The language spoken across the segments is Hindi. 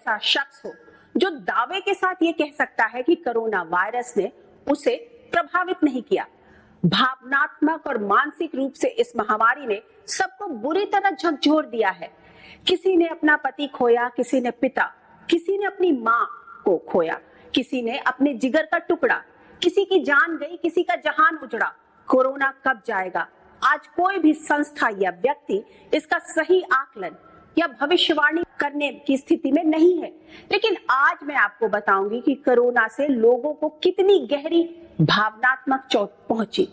ऐसा शख्स हो जो दावे के साथ ये कह सकता है कि कोरोना वायरस ने उसे प्रभावित नहीं किया। भावनात्मक और मानसिक रूप से इस महामारी ने सबको बुरी तरह झकझोर दिया है। किसी ने अपना पति खोया, किसी ने पिता, किसी ने अपनी माँ को खोया, किसी ने अपने जिगर का टुकड़ा, किसी की जान गई, किसी का जहान उजड़ा। कोरोना कब जाएगा? आज कोई भी संस्था या व्यक्ति इसका सही आकलन या भविष्यवाणी करने की स्थिति में नहीं है। लेकिन आज मैं आपको बताऊंगी कि कोरोना से लोगों को कितनी गहरी भावनात्मक चोट पहुंची।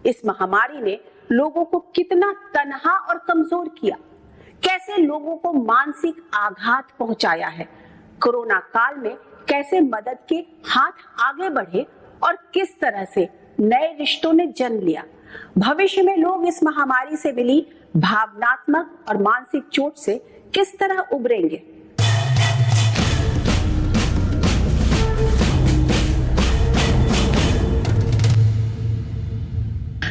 इस महामारी ने लोगों को कितना तन्हा और कमजोर किया, कैसे लोगों को मानसिक आघात पहुंचाया है। कोरोना काल में कैसे मदद के हाथ आगे बढ़े और किस तरह से नए रिश्तों ने जन्म लिया। भविष्य में लोग इस महामारी से मिली भावनात्मक और मानसिक चोट से किस तरह उबरेंगे।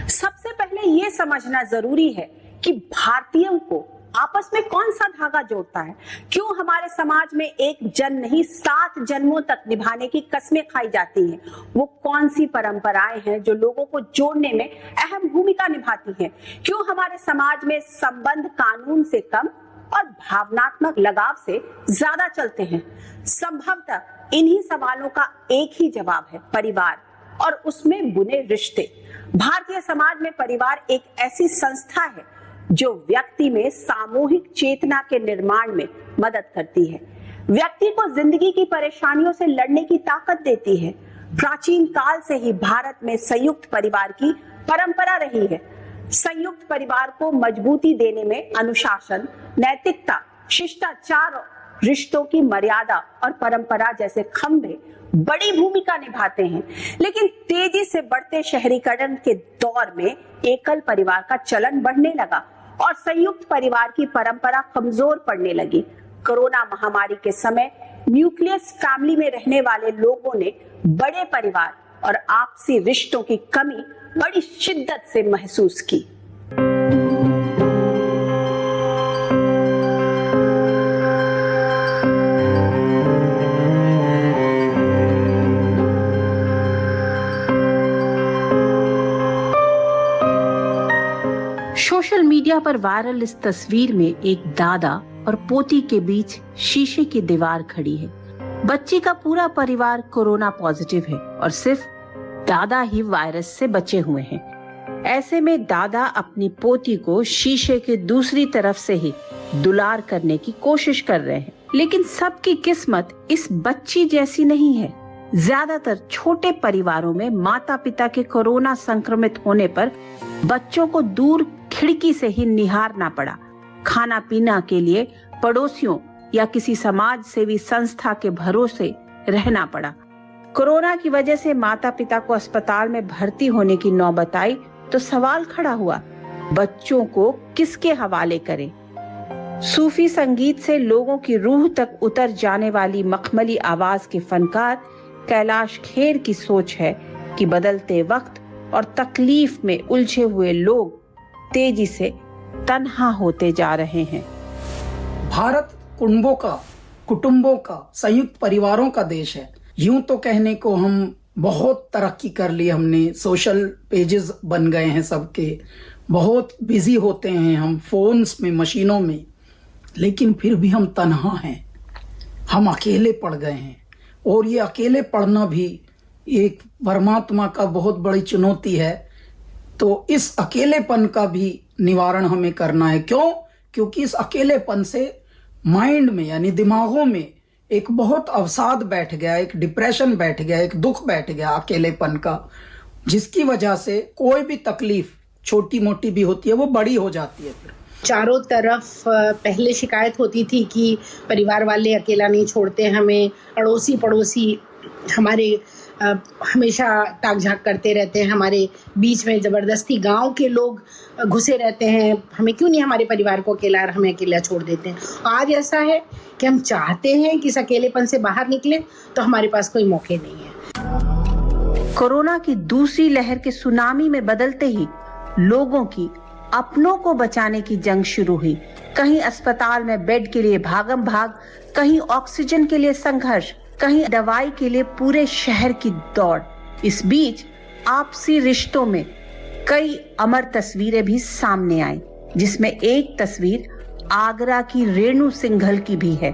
सबसे पहले यह समझना जरूरी है कि भारतीयों को आपस में कौन सा धागा जोड़ता है। क्यों हमारे समाज में एक जन्म नहीं 7 जन्मों तक निभाने की कस्में खाई जाती हैं। वो कौन सी परंपराएं हैं जो लोगों को जोड़ने में अहम भूमिका निभाती हैं। क्यों हमारे समाज में संबंध कानून से कम और भावनात्मक लगाव से ज्यादा चलते हैं। संभवतः इन्हीं सवालों का एक ही जवाब है, परिवार और उसमें बुने रिश्ते। भारतीय समाज में परिवार एक ऐसी संस्था है जो व्यक्ति में सामूहिक चेतना के निर्माण में मदद करती है, व्यक्ति को जिंदगी की परेशानियों से लड़ने की ताकत देती है। प्राचीन काल से ही भारत में संयुक्त परिवार की परंपरा रही है। संयुक्त परिवार को मजबूती देने में अनुशासन, नैतिकता, शिष्टाचार, रिश्तों की मर्यादा और परंपरा जैसे खंभे बड़ी भूमिका निभाते हैं। लेकिन तेजी से बढ़ते शहरीकरण के दौर में एकल परिवार का चलन बढ़ने लगा और संयुक्त परिवार की परंपरा कमजोर पड़ने लगी। कोरोना महामारी के समय न्यूक्लियस फैमिली में रहने वाले लोगों ने बड़े परिवार और आपसी रिश्तों की कमी बड़ी शिद्दत से महसूस की। सोशल मीडिया पर वायरल इस तस्वीर में एक दादा और पोती के बीच शीशे की दीवार खड़ी है। बच्ची का पूरा परिवार कोरोना पॉजिटिव है और सिर्फ दादा ही वायरस से बचे हुए हैं। ऐसे में दादा अपनी पोती को शीशे के दूसरी तरफ से ही दुलार करने की कोशिश कर रहे हैं। लेकिन सबकी किस्मत इस बच्ची जैसी नहीं है। ज्यादातर छोटे परिवारों में माता पिता के कोरोना संक्रमित होने पर बच्चों को दूर खिड़की से ही निहारना पड़ा। खाना पीना के लिए पड़ोसियों या किसी समाज सेवी संस्था के भरोसे रहना पड़ा। कोरोना की वजह से माता पिता को अस्पताल में भर्ती होने की नौबत आई तो सवाल खड़ा हुआ, बच्चों को किसके हवाले करें। सूफी संगीत से लोगों की रूह तक उतर जाने वाली मखमली आवाज के फनकार कैलाश खेर की सोच है कि बदलते वक्त और तकलीफ में उलझे हुए लोग तेजी से तन्हा होते जा रहे हैं। भारत कुटुंबों का संयुक्त परिवारों का देश है। यूं तो कहने को हम बहुत तरक्की कर ली, हमने सोशल पेजेस बन गए हैं, सबके बहुत बिजी होते हैं हम फोन्स में, मशीनों में, लेकिन फिर भी हम तन्हा हैं, हम अकेले पड़ गए हैं। और ये अकेले पड़ना भी एक परमात्मा का बहुत बड़ी चुनौती है। तो इस अकेलेपन का भी निवारण हमें करना है। क्यों? क्योंकि इस अकेलेपन से माइंड में यानी दिमागों में एक बहुत अवसाद बैठ गया, एक डिप्रेशन बैठ गया, एक दुख बैठ गया अकेलेपन का, जिसकी वजह से कोई भी तकलीफ छोटी मोटी भी होती है वो बड़ी हो जाती है। फिर चारों तरफ पहले शिकायत होती थी कि परिवार वाले अकेला नहीं छोड़ते हमें, अड़ोसी पड़ोसी हमारे हमेशा ताक झाक करते रहते हैं, हमारे बीच में जबरदस्ती गांव के लोग घुसे रहते हैं, हमें क्यों नहीं हमारे परिवार को अकेला, हमें अकेला छोड़ देते हैं। आज ऐसा है कि हम चाहते हैं कि इस अकेलेपन से बाहर निकले तो हमारे पास कोई मौके नहीं है। कोरोना की दूसरी लहर के सुनामी में बदलते ही लोगों की अपनों को बचाने की जंग शुरू हुई। कहीं अस्पताल में बेड के लिए भागम भाग, कहीं ऑक्सीजन के लिए संघर्ष, कहीं दवाई के लिए पूरे शहर की दौड़। इस बीच आपसी रिश्तों में कई अमर तस्वीरें भी सामने आई, जिसमें एक तस्वीर आगरा की रेणु सिंघल की भी है।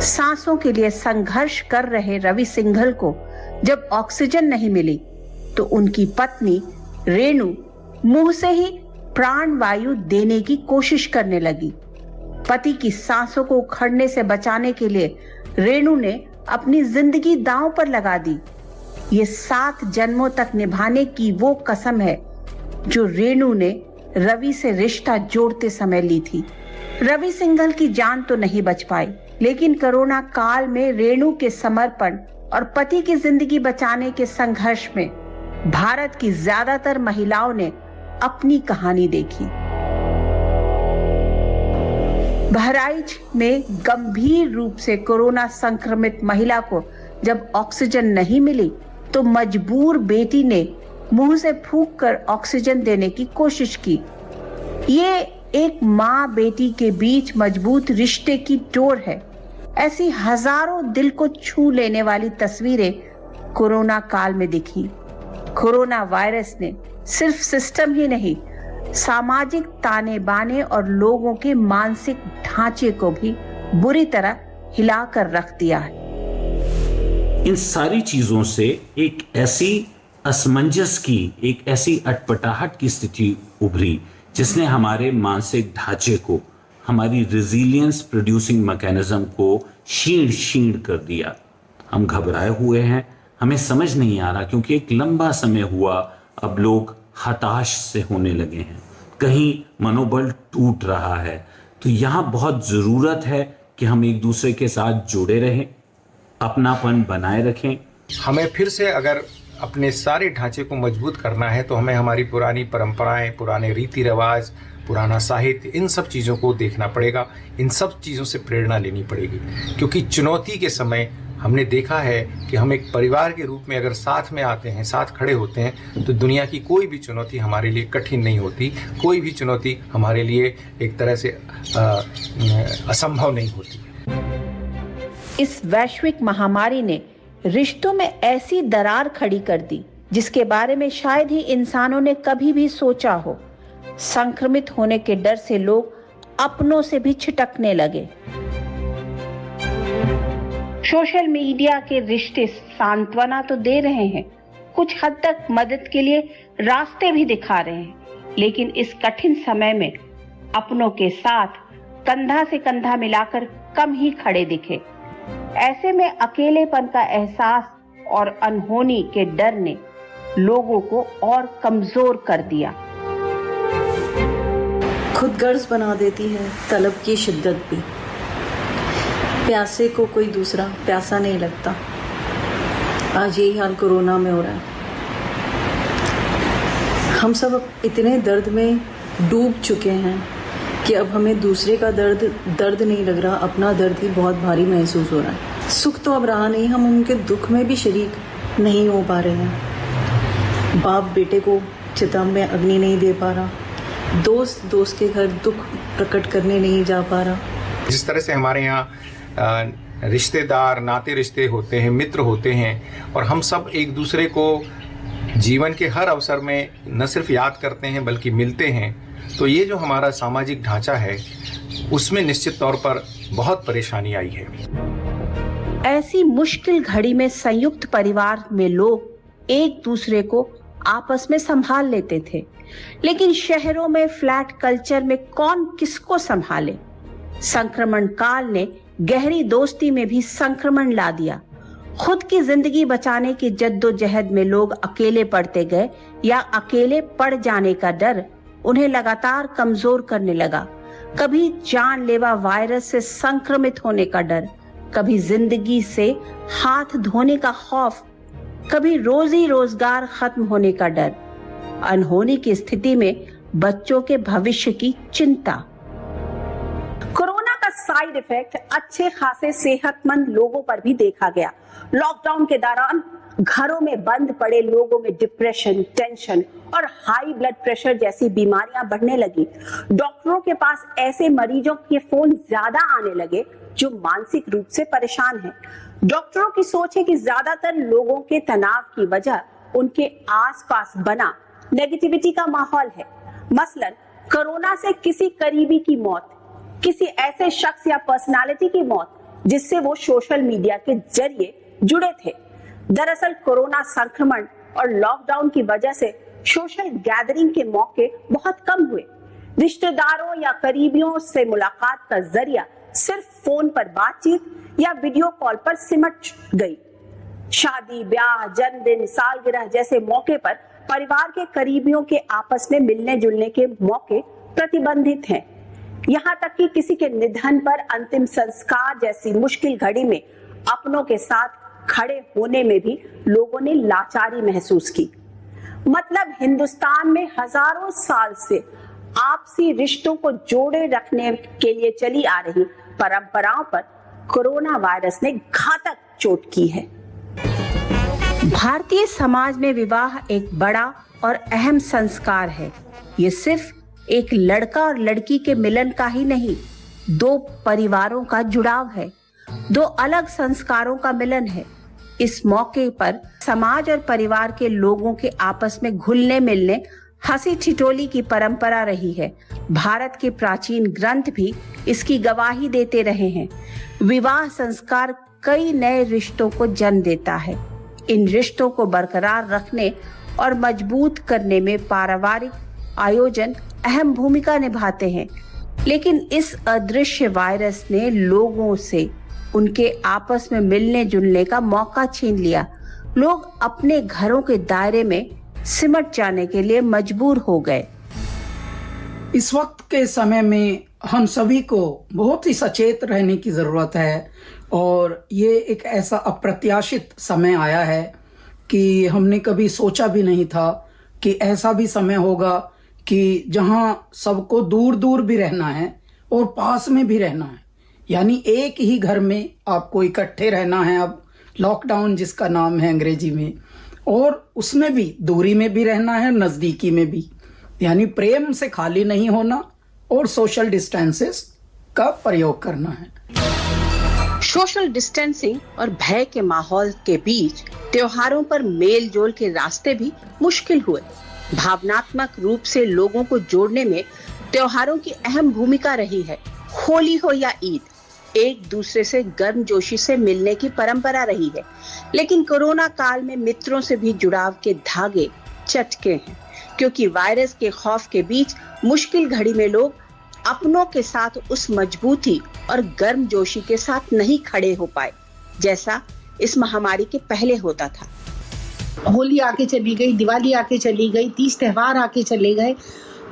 सांसों के लिए संघर्ष कर रहे रवि सिंघल को जब ऑक्सीजन नहीं मिली तो उनकी पत्नी रेणु मुंह से ही प्राण वायु देने की कोशिश करने लगी। पति की सांसों को उखड़ने से बचाने के लिए रेणु ने अपनी जिंदगी दांव पर लगा दी। ये 7 जन्मों तक निभाने की वो कसम है जो रेणु ने रवि से रिश्ता जोड़ते समय ली थी। रवि सिंघल की जान तो नहीं बच पाई, लेकिन कोरोना काल में रेणु के समर्पण और पति की जिंदगी बचाने के संघर्ष में भारत की ज्यादातर महिलाओं ने अपनी कहानी देखी। बहराइच में गंभीर रूप से कोरोना संक्रमित महिला को जब ऑक्सीजन नहीं मिली तो मजबूर बेटी ने मुंह से फूंक कर ऑक्सीजन देने की कोशिश की। ये एक माँ बेटी के बीच मजबूत रिश्ते की डोर है। ऐसी हजारों दिल को छू लेने वाली तस्वीरें कोरोना काल में दिखी। कोरोना वायरस ने सिर्फ सिस्टम ही नहीं, सामाजिक ताने बाने और लोगों के मानसिक ढांचे को भी बुरी तरह हिलाकर रख दिया है। इन सारी चीजों से एक ऐसी असमंजस की, एक ऐसी अटपटाहट की स्थिति उभरी जिसने हमारे मानसिक ढांचे को, हमारी रेजिलियंस प्रोड्यूसिंग मैकेनिज्म को क्षीण क्षीण कर दिया। हम घबराए हुए हैं, हमें समझ नहीं आ रहा, क्योंकि एक लंबा समय हुआ अब लोग हताश से होने लगे हैं, कहीं मनोबल टूट रहा है। तो यहाँ बहुत ज़रूरत है कि हम एक दूसरे के साथ जुड़े रहें, अपनापन बनाए रखें। हमें फिर से अगर अपने सारे ढांचे को मजबूत करना है तो हमें हमारी पुरानी परंपराएं, पुराने रीति रिवाज, पुराना साहित्य, इन सब चीज़ों को देखना पड़ेगा। इन सब चीज़ों से प्रेरणा लेनी पड़ेगी, क्योंकि चुनौती के समय हमने देखा है कि हम एक परिवार के रूप में अगर साथ में आते हैं, साथ खड़े होते हैं, तो दुनिया की कोई भी चुनौती हमारे लिए कठिन नहीं होती, कोई भी चुनौती हमारे लिए एक तरह से असंभव नहीं होती। इस वैश्विक महामारी ने रिश्तों में ऐसी दरार खड़ी कर दी जिसके बारे में शायद ही इंसानों ने कभी भी सोचा हो। संक्रमित होने के डर से लोग अपनों से भी छिटकने लगे। सोशल मीडिया के रिश्ते सांत्वना तो दे रहे हैं, कुछ हद तक मदद के लिए रास्ते भी दिखा रहे हैं, लेकिन इस कठिन समय में अपनों के साथ कंधा से कंधा मिलाकर कम ही खड़े दिखे। ऐसे में अकेलेपन का एहसास और अनहोनी के डर ने लोगों को और कमजोर कर दिया। खुदगर्ज बना देती है तलब की शिद्दत भी। प्यासे को कोई दूसरा प्यासा नहीं लगता। आज यही हाल कोरोना में हो रहा है। हम सब इतने दर्द में डूब चुके हैं कि अब हमें दूसरे का दर्द नहीं लग रहा, अपना दर्द ही बहुत भारी महसूस हो रहा है। सुख तो अब रहा नहीं, हम उनके दुख में भी शरीक नहीं हो पा रहे हैं। बाप बेटे को चिता में अग्नि नहीं दे पा रहा, दोस्त के घर दुख प्रकट करने नहीं जा पा रहा। जिस तरह से हमारे यहाँ रिश्तेदार, नाते रिश्ते होते हैं, मित्र होते हैं, और हम सब एक दूसरे को जीवन के हर अवसर में न सिर्फ याद करते हैं बल्कि मिलते हैं, तो ये जो हमारा सामाजिक ढांचा है उसमें निश्चित तौर पर बहुत परेशानी आई है। ऐसी मुश्किल घड़ी में संयुक्त परिवार में लोग एक दूसरे को आपस में संभाल लेते थे, लेकिन शहरों में फ्लैट कल्चर में कौन किसको संभाले। संक्रमण काल ने गहरी दोस्ती में भी संक्रमण ला दिया। खुद की जिंदगी बचाने की जद्दोजहद में लोग अकेले पड़ते गए, या अकेले पड़ जाने का डर उन्हें लगातार कमजोर करने लगा। कभी जानलेवा वायरस से संक्रमित होने का डर, कभी जिंदगी से हाथ धोने का खौफ, कभी रोजी रोजगार खत्म होने का डर, अनहोनी की स्थिति में बच्चों के भविष्य की चिंता। कोरोना का साइड इफेक्ट अच्छे खासे सेहतमंद लोगों पर भी देखा गया। लॉकडाउन के दौरान घरों में बंद पड़े लोगों में डिप्रेशन, टेंशन और हाई ब्लड प्रेशर जैसी बीमारियां बढ़ने लगी। डॉक्टरों के पास ऐसे मरीजों के फोन ज्यादा आने लगे जो मानसिक रूप से परेशान हैं। डॉक्टरों की सोच है कि ज्यादातर लोगों के तनाव की वजह उनके आसपास बना नेगेटिविटी का माहौल है। मसलन कोरोना से किसी करीबी की मौत, किसी ऐसे शख्स या पर्सनालिटी की मौत जिससे वो सोशल मीडिया के जरिए जुड़े थे। दरअसल कोरोना संक्रमण और लॉकडाउन की वजह से सोशल गैदरिंग के मौके बहुत कम हुए। रिश्तेदारों या करीबियों से मुलाकात का जरिया सिर्फ फोन पर बातचीत या वीडियो कॉल पर सिमट गई। शादी, ब्याह, जन्मदिन, सालगिरह जैसे मौके पर परिवार के करीबियों के आपस में मिलने जुलने के मौके प्रतिबंधित हैं। यहाँ तक कि किसी के निधन पर अंतिम संस्कार जैसी मुश्किल घड़ी में अपनों के साथ खड़े होने में भी लोगों ने लाचारी महसूस की। मतलब हिंदुस्तान में हजारों साल से आपसी रिश्तों को जोड़े रखने के लिए चली आ रही परंपराओं पर कोरोना वायरस ने घातक चोट की है। भारतीय समाज में विवाह एक बड़ा और अहम संस्कार है। ये सिर्फ एक लड़का और लड़की के मिलन का ही नहीं, दो परिवारों का जुड़ाव है, दो अलग संस्कारों का मिलन है। इस मौके पर समाज और परिवार के लोगों के आपस में घुलने मिलने, हंसी ठिठोली की परंपरा रही है। भारत के प्राचीन ग्रंथ भी इसकी गवाही देते रहे हैं। विवाह संस्कार कई नए रिश्तों को जन्म देता है। इन रिश्तों को बरकरार रखने और मजबूत करने में पारिवारिक आयोजन अहम भूमिका निभाते हैं। लेकिन इस अदृश्य वायरस ने लोगों से उनके आपस में मिलने जुलने का मौका छीन लिया। लोग अपने घरों के दायरे में सिमट जाने के लिए मजबूर हो गए। इस वक्त के समय में हम सभी को बहुत ही सचेत रहने की जरूरत है और ये एक ऐसा अप्रत्याशित समय आया है कि हमने कभी सोचा भी नहीं था कि ऐसा भी समय होगा कि जहां सबको दूर दूर भी रहना है और पास में भी रहना है, यानी एक ही घर में आपको इकट्ठे रहना है। अब लॉकडाउन जिसका नाम है अंग्रेजी में, और उसमें भी दूरी में भी रहना है, नजदीकी में भी, यानी प्रेम से खाली नहीं होना और सोशल डिस्टेंसेस का प्रयोग करना है। सोशल डिस्टेंसिंग और भय के माहौल के बीच त्योहारों पर मेल जोल के रास्ते भी मुश्किल हुए। भावनात्मक रूप से लोगों को जोड़ने में त्योहारों की अहम भूमिका रही है। होली हो या ईद, एक दूसरे से गर्मजोशी से मिलने की परंपरा रही है। लेकिन कोरोना काल में मित्रों से भी जुड़ाव के धागे चटके हैं, क्योंकि वायरस के खौफ के बीच मुश्किल घड़ी में लोग अपनों के साथ उस मजबूती और गर्मजोशी के साथ नहीं खड़े हो पाए जैसा इस महामारी के पहले होता था। होली आके चली गई, दिवाली आके चली गई, 30 त्योहार आके चले गए,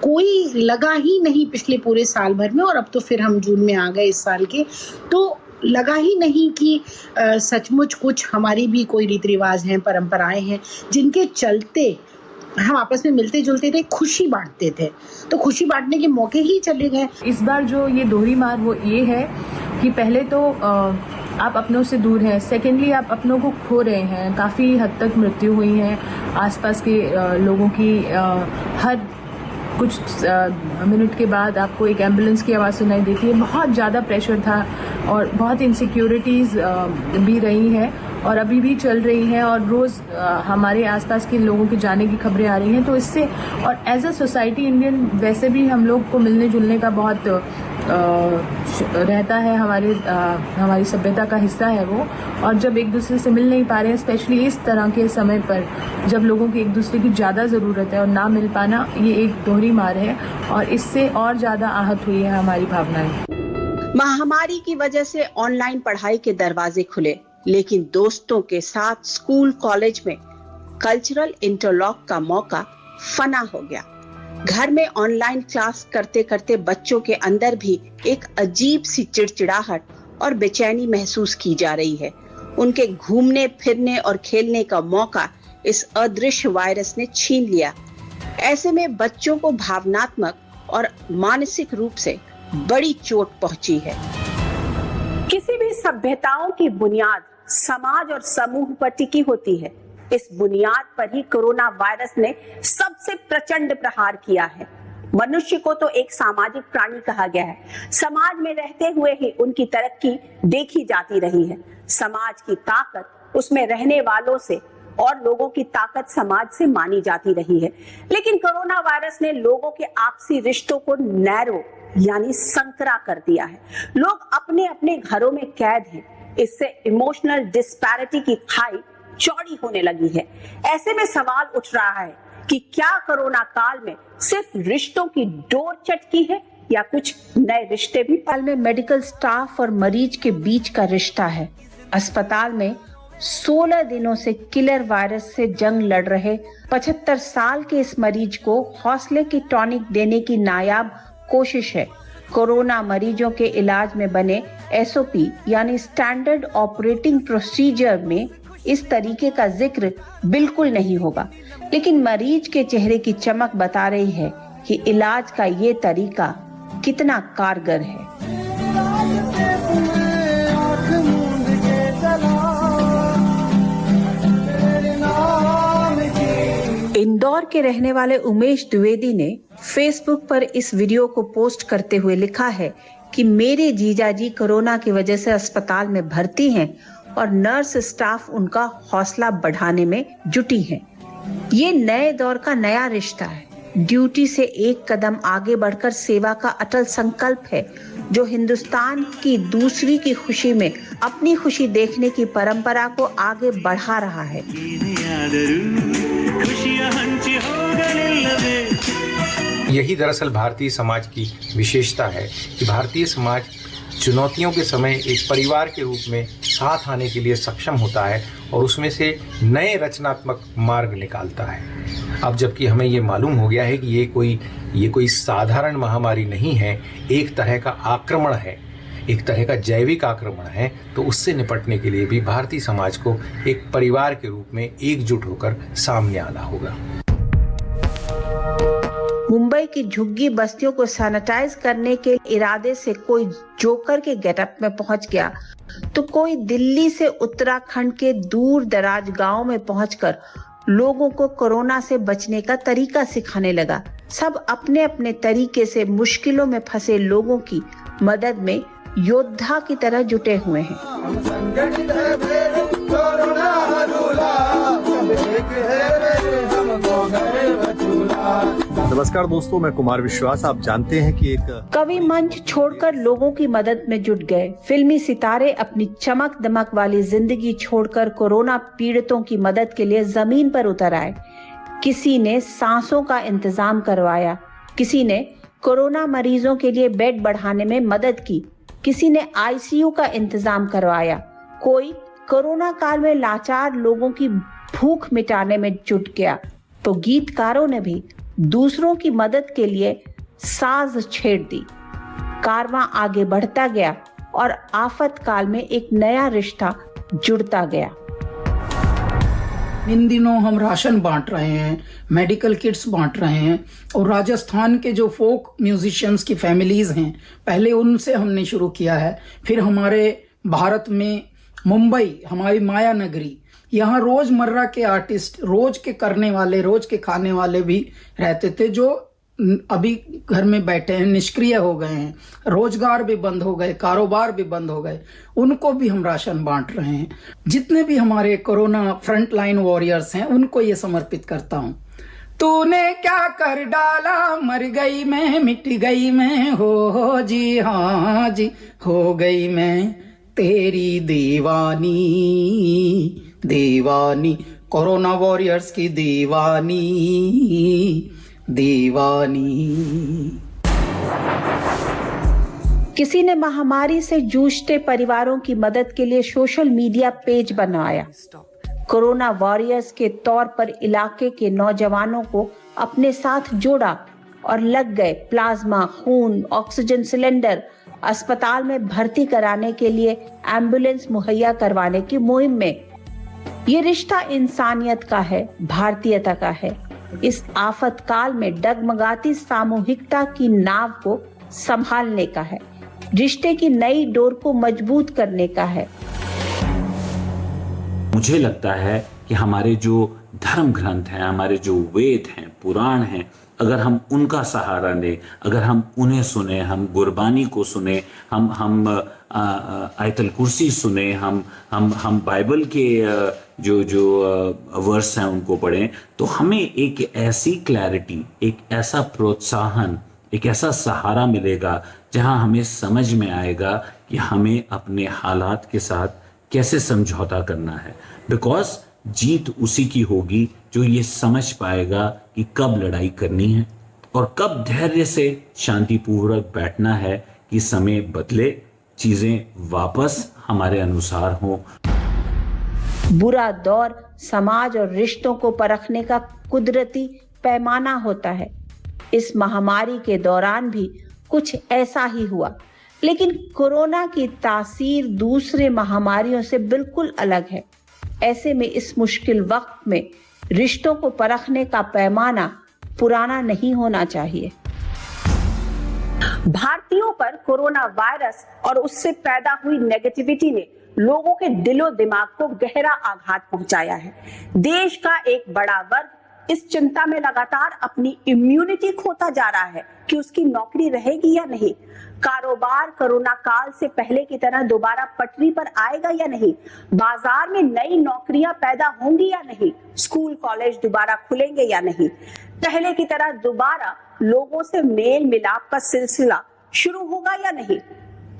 कोई लगा ही नहीं पिछले पूरे साल भर में। और अब तो फिर हम जून में आ गए इस साल के, तो लगा ही नहीं कि सचमुच कुछ हमारी भी कोई रीति रिवाज हैं, परंपराएं हैं जिनके चलते हम आपस में मिलते जुलते थे, खुशी बांटते थे। तो खुशी बांटने के मौके ही चले गए। इस बार जो ये दोहरी मार वो ये है कि पहले तो आप अपनों से दूर हैं, सेकेंडली आप अपनों को खो रहे हैं। काफ़ी हद तक मृत्यु हुई है आसपास के लोगों की। हर कुछ मिनट के बाद आपको एक एम्बुलेंस की आवाज़ सुनाई देती है। बहुत ज़्यादा प्रेशर था और बहुत इनसिक्योरिटीज़ भी रही हैं और अभी भी चल रही हैं, और रोज़ हमारे आसपास के लोगों के जाने की खबरें आ रही हैं। तो इससे, और एज अ सोसाइटी इंडियन वैसे भी हम लोग को मिलने जुलने का बहुत रहता है, हमारी सभ्यता का हिस्सा है वो। और जब एक दूसरे से मिल नहीं पा रहे हैं, स्पेशली इस तरह के समय पर जब लोगों की एक दूसरे की ज़्यादा ज़रूरत है, और ना मिल पाना ये एक दोहरी मार है, और इससे और ज़्यादा आहत हुई है हमारी भावनाएं। महामारी की वजह से ऑनलाइन पढ़ाई के दरवाजे खुले, लेकिन दोस्तों के साथ स्कूल कॉलेज में कल्चरल इंटरलॉक का मौका फना हो गया। घर में ऑनलाइन क्लास करते करते बच्चों के अंदर भी एक अजीब सी चिड़चिड़ाहट और बेचैनी महसूस की जा रही है। उनके घूमने फिरने और खेलने का मौका इस अदृश्य वायरस ने छीन लिया। ऐसे में बच्चों को भावनात्मक और मानसिक रूप से बड़ी चोट पहुंची है। किसी भी सभ्यताओं की बुनियाद समाज और समूह पर टिकी होती है। इस बुनियाद पर ही कोरोना वायरस ने सबसे प्रचंड प्रहार किया है। मनुष्य को तो एक सामाजिक प्राणी कहा गया है। समाज में रहते हुए ही उनकी तरक्की देखी जाती रही है। समाज की ताकत उसमें रहने वालों से और लोगों की ताकत समाज से मानी जाती रही है। लेकिन कोरोना वायरस ने लोगों के आपसी रिश्तों को नैरो यानी संकरा कर दिया है। लोग अपने अपने घरों में कैद हैं। इससे इमोशनल डिस्पैरिटी की खाई चौड़ी होने लगी है। ऐसे में सवाल उठ रहा है कि क्या कोरोना काल में सिर्फ रिश्तों की डोर चटकी है या कुछ नए रिश्ते भी? अस्पताल में मेडिकल स्टाफ और मरीज के बीच का रिश्ता है। अस्पताल में 16 दिनों से किलर वायरस से जंग लड़ रहे 75 साल के इस मरीज को हौसले की टॉनिक देने की नायाब कोशिश है। कोरोना मरीजों के इलाज में बने एसओपी यानी स्टैंडर्ड ऑपरेटिंग प्रोसीजर में इस तरीके का जिक्र बिल्कुल नहीं होगा, लेकिन मरीज के चेहरे की चमक बता रही है कि इलाज का ये तरीका कितना कारगर है। इंदौर के रहने वाले उमेश द्विवेदी ने फेसबुक पर इस वीडियो को पोस्ट करते हुए लिखा है कि मेरे जीजाजी कोरोना की वजह से अस्पताल में भर्ती हैं और नर्स स्टाफ उनका हौसला बढ़ाने में जुटी है। ये नए दौर का नया रिश्ता है। ड्यूटी से एक कदम आगे बढ़कर सेवा का अटल संकल्प है, जो हिंदुस्तान की दूसरी की खुशी में अपनी खुशी देखने की परंपरा को आगे बढ़ा रहा है। यही दरअसल भारतीय समाज की विशेषता है कि भारतीय समाज चुनौतियों के समय एक परिवार के रूप में साथ आने के लिए सक्षम होता है और उसमें से नए रचनात्मक मार्ग निकालता है। अब जबकि हमें ये मालूम हो गया है कि ये कोई साधारण महामारी नहीं है, एक तरह का आक्रमण है, एक तरह का जैविक आक्रमण है, तो उससे निपटने के लिए भी भारतीय समाज को एक परिवार के रूप में एकजुट होकर सामने आना होगा। मुंबई की झुग्गी बस्तियों को सैनिटाइज करने के इरादे से कोई जोकर के गेटअप में पहुंच गया, तो कोई दिल्ली से उत्तराखंड के दूर दराज गांव में पहुंचकर लोगों को कोरोना से बचने का तरीका सिखाने लगा। सब अपने अपने तरीके से मुश्किलों में फंसे लोगों की मदद में योद्धा की तरह जुटे हुए हैं। नमस्कार दोस्तों, मैं कुमार विश्वास। आप जानते हैं कि एक कवि मंच छोड़कर लोगों की मदद में जुट गए। फिल्मी सितारे अपनी चमक दमक वाली जिंदगी छोड़कर कोरोना पीड़ितों की मदद के लिए जमीन पर उतर आए। किसी ने सांसों का इंतजाम करवाया, किसी ने कोरोना मरीजों के लिए बेड बढ़ाने में मदद की, किसी ने आईसीयू का इंतजाम करवाया, कोई कोरोना काल में लाचार लोगों की भूख मिटाने में जुट गया, तो गीतकारों ने भी दूसरों की मदद के लिए साज छेड़ दी। कारवां आगे बढ़ता गया और आफत काल में एक नया रिश्ता जुड़ता गया। इन दिनों हम राशन बांट रहे हैं, मेडिकल किट्स बांट रहे हैं, और राजस्थान के जो फोक म्यूजिशियंस की फैमिलीज हैं, पहले उनसे हमने शुरू किया है। फिर हमारे भारत में मुंबई, हमारी माया नगरी, यहाँ रोजमर्रा के आर्टिस्ट, रोज के करने वाले, रोज के खाने वाले भी रहते थे, जो अभी घर में बैठे हैं, निष्क्रिय हो गए हैं, रोजगार भी बंद हो गए, कारोबार भी बंद हो गए, उनको भी हम राशन बांट रहे हैं। जितने भी हमारे कोरोना फ्रंट लाइन वॉरियर्स हैं, उनको ये समर्पित करता हूँ। तूने क्या कर डाला, मर गई मैं, मिट गई मैं, हो जी, हाँ जी, हो गई मैं तेरी दीवानी, दीवानी, कोरोना वॉरियर्स की दीवानी, दीवानी। किसी ने महामारी से जूझते परिवारों की मदद के लिए सोशल मीडिया पेज बनाया। कोरोना वॉरियर्स के तौर पर इलाके के नौजवानों को अपने साथ जोड़ा और लग गए प्लाज्मा, खून, ऑक्सीजन सिलेंडर, अस्पताल में भर्ती कराने के लिए एम्बुलेंस मुहैया करवाने की मुहिम में। ये रिश्ता इंसानियत का है, भारतीयता का है। इस आफत काल में डगमगाती सामूहिकता की नाव को संभालने का है, रिश्ते की नई डोर को मजबूत करने का है। मुझे लगता है कि हमारे जो धर्म ग्रंथ हैं, हमारे जो वेद हैं, पुराण हैं, अगर हम उनका सहारा लें, अगर हम उन्हें सुने, हम गुरबानी को सुने, हम आयतल कुर्सी सुने, हम बाइबल के जो वर्स हैं उनको पढ़ें, तो हमें एक ऐसी क्लैरिटी, एक ऐसा प्रोत्साहन, एक ऐसा सहारा मिलेगा जहां हमें समझ में आएगा कि हमें अपने हालात के साथ कैसे समझौता करना है। बिकॉज जीत उसी की होगी जो ये समझ पाएगा कि कब लड़ाई करनी है और कब धैर्य से शांतिपूर्वक बैठना है कि समय बदले, चीजें वापस हमारे अनुसार हों। बुरा दौर समाज और रिश्तों को परखने का कुदरती पैमाना होता है। इस महामारी के दौरान भी कुछ ऐसा ही हुआ, लेकिन कोरोना की तासीर दूसरे महामारियों से बिल्कुल अलग है। ऐसे में इस मुश्किल वक्त में रिश्तों को परखने का पैमाना पुराना नहीं होना चाहिए। भारतीयों पर कोरोना वायरस और उससे पैदा हुई नेगेटिविटी ने लोगों के दिलो दिमाग को गहरा आघात पहुंचाया है। देश का एक बड़ा वर्ग इस चिंता में लगातार अपनी इम्यूनिटी खोता जा रहा है कि उसकी नौकरी रहेगी या नहीं, कारोबार कोरोना काल से पहले की तरह दोबारा पटरी पर आएगा या नहीं, बाजार में नई नौकरियां पैदा होंगी या नहीं, स्कूल कॉलेज दोबारा खुलेंगे या नहीं, पहले की तरह दोबारा लोगों से मेल मिलाप का सिलसिला शुरू होगा या नहीं।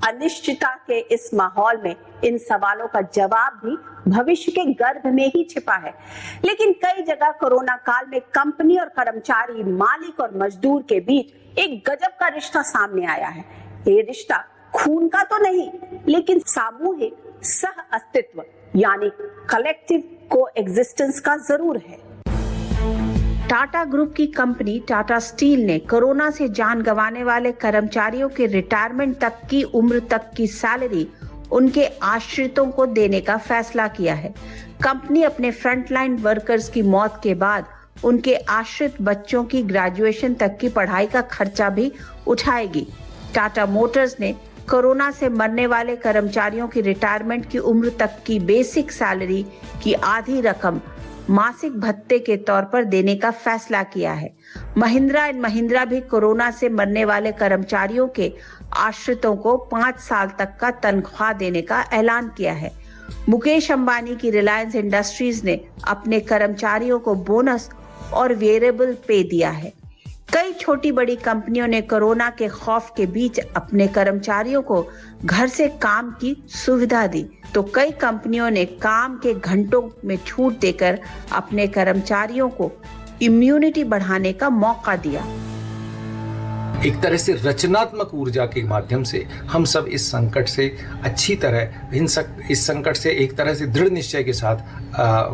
अनिश्चितता के इस माहौल में इन सवालों का जवाब भी भविष्य के गर्भ में ही छिपा है। लेकिन कई जगह कोरोना काल में कंपनी और कर्मचारी, मालिक और मजदूर के बीच एक गजब का रिश्ता सामने आया है। ये रिश्ता खून का तो नहीं, लेकिन सामूहिक सह अस्तित्व यानी कलेक्टिव कोएग्जिस्टेंस का जरूर है। टाटा ग्रुप की कंपनी टाटा स्टील ने कोरोना से जान गंवाने वाले कर्मचारियों के रिटायरमेंट तक की उम्र तक की सैलरी उनके आश्रितों को देने का फैसला किया है। कंपनी अपने फ्रंटलाइन वर्कर्स की मौत के बाद उनके आश्रित बच्चों की ग्रेजुएशन तक की पढ़ाई का खर्चा भी उठाएगी। टाटा मोटर्स ने कोरोना से मरने वाले कर्मचारियों की रिटायरमेंट की उम्र तक की बेसिक सैलरी की आधी रकम मासिक भत्ते के तौर पर देने का फैसला किया है। महिंद्रा एंड महिंद्रा भी कोरोना से मरने वाले कर्मचारियों के आश्रितों को 5 साल तक का तनख्वाह देने का ऐलान किया है। मुकेश अंबानी की रिलायंस इंडस्ट्रीज ने अपने कर्मचारियों को बोनस और वेरिएबल पे दिया है। कई छोटी बड़ी कंपनियों ने कोरोना के खौफ के बीच अपने कर्मचारियों को घर से काम की सुविधा दी, तो कई कंपनियों ने काम के घंटों में छूट देकर अपने कर्मचारियों को इम्यूनिटी बढ़ाने का मौका दिया। एक तरह से रचनात्मक ऊर्जा के माध्यम से हम सब इस संकट से अच्छी तरह इस संकट से एक तरह से दृढ़ निश्चय के साथ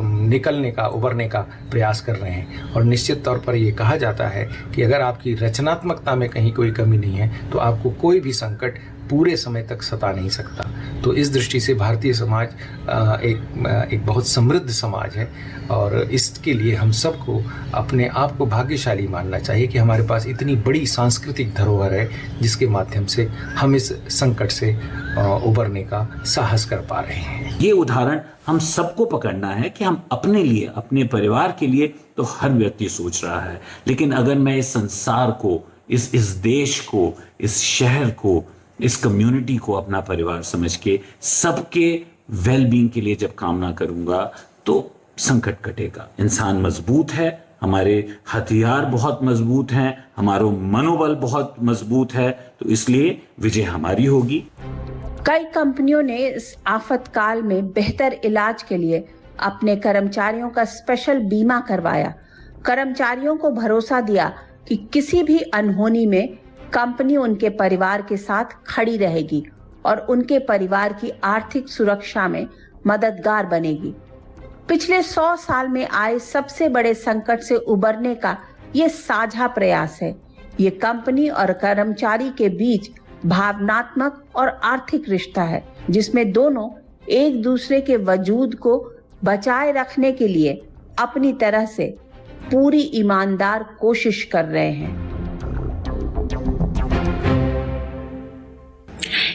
निकलने का, उबरने का प्रयास कर रहे हैं। और निश्चित तौर पर ये कहा जाता है कि अगर आपकी रचनात्मकता में कहीं कोई कमी नहीं है तो आपको कोई भी संकट पूरे समय तक सता नहीं सकता। तो इस दृष्टि से भारतीय समाज एक बहुत समृद्ध समाज है और इसके लिए हम सबको अपने आप को भाग्यशाली मानना चाहिए कि हमारे पास इतनी बड़ी सांस्कृतिक धरोहर है जिसके माध्यम से हम इस संकट से उबरने का साहस कर पा रहे हैं। ये उदाहरण हम सबको पकड़ना है कि हम अपने लिए, अपने परिवार के लिए तो हर व्यक्ति सोच रहा है, लेकिन अगर मैं इस संसार को, इस देश को, इस शहर को, इस कम्युनिटी को अपना परिवार समझ के सबके वेलबींग के लिए जब कामना करूंगा तो संकट कटेगा। इंसान मजबूत है, हमारे हथियार बहुत मजबूत हैं, हमारा मनोबल बहुत मजबूत है, तो इसलिए विजय हमारी होगी। कई कंपनियों ने इस आफत काल में बेहतर इलाज के लिए अपने कर्मचारियों का स्पेशल बीमा करवाया। कर्मचारियों को भरोसा दिया कि किसी भी अनहोनी में कंपनी उनके परिवार के साथ खड़ी रहेगी और उनके परिवार की आर्थिक सुरक्षा में मददगार बनेगी। पिछले 100 साल में आए सबसे बड़े संकट से उबरने का ये साझा प्रयास है। ये कंपनी और कर्मचारी के बीच भावनात्मक और आर्थिक रिश्ता है, जिसमें दोनों एक दूसरे के वजूद को बचाए रखने के लिए अपनी तरह से पूरी ईमानदार कोशिश कर रहे हैं।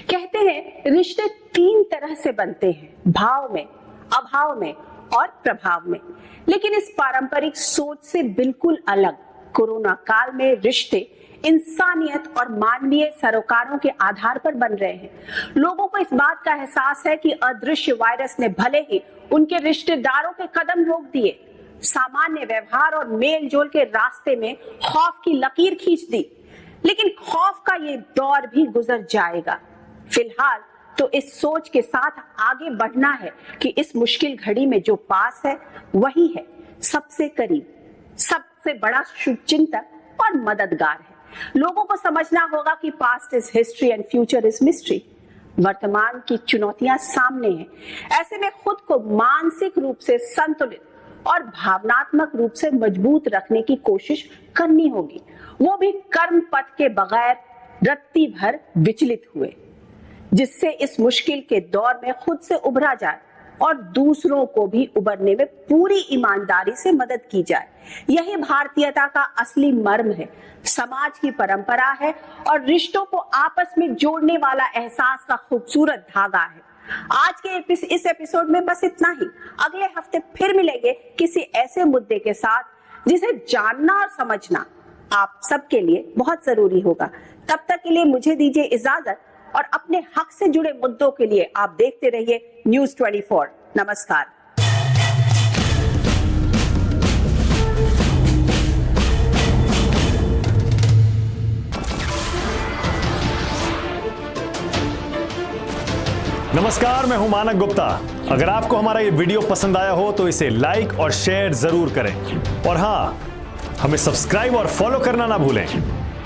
कहते हैं रिश्ते 3 तरह से बनते हैं, भाव में, अभाव में और प्रभाव में। लेकिन इस पारंपरिक सोच से बिल्कुल अलग कोरोना काल में रिश्ते इंसानियत और मानवीय सरोकारों के आधार पर बन रहे हैं। लोगों को इस बात का एहसास है कि अदृश्य वायरस ने भले ही उनके रिश्तेदारों के कदम रोक दिए, सामान्य व्यवहार और मेल जोल के रास्ते में खौफ की लकीर खींच दी, लेकिन खौफ का ये दौर भी गुजर जाएगा। फिलहाल तो इस सोच के साथ आगे बढ़ना है कि इस मुश्किल घड़ी में जो पास है वही है सबसे करीब, सबसे बड़ा शुभचिंतक और मददगार है। लोगों को समझना होगा कि past is history and future is mystery. वर्तमान की चुनौतियां सामने हैं, ऐसे में खुद को मानसिक रूप से संतुलित और भावनात्मक रूप से मजबूत रखने की कोशिश करनी होगी, वो भी कर्म पथ के बगैर रत्ती भर विचलित हुए, जिससे इस मुश्किल के दौर में खुद से उभरा जाए और दूसरों को भी उबरने में पूरी ईमानदारी से मदद की जाए। यही भारतीयता का असली मर्म है, समाज की परंपरा है और रिश्तों को आपस में जोड़ने वाला एहसास का खूबसूरत धागा है। आज के इस एपिसोड में बस इतना ही। अगले हफ्ते फिर मिलेंगे किसी ऐसे मुद्दे के साथ जिसे जानना और समझना आप सबके लिए बहुत जरूरी होगा। तब तक के लिए मुझे दीजिए इजाजत और अपने हक से जुड़े मुद्दों के लिए आप देखते रहिए न्यूज़ 24। नमस्कार। नमस्कार, मैं हूं मानक गुप्ता। अगर आपको हमारा ये वीडियो पसंद आया हो तो इसे लाइक और शेयर जरूर करें और हाँ, हमें सब्सक्राइब और फॉलो करना ना भूलें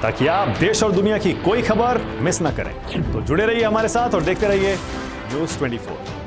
ताकि आप देश और दुनिया की कोई खबर मिस ना करें। तो जुड़े रहिए हमारे साथ और देखते रहिए न्यूज़ 24।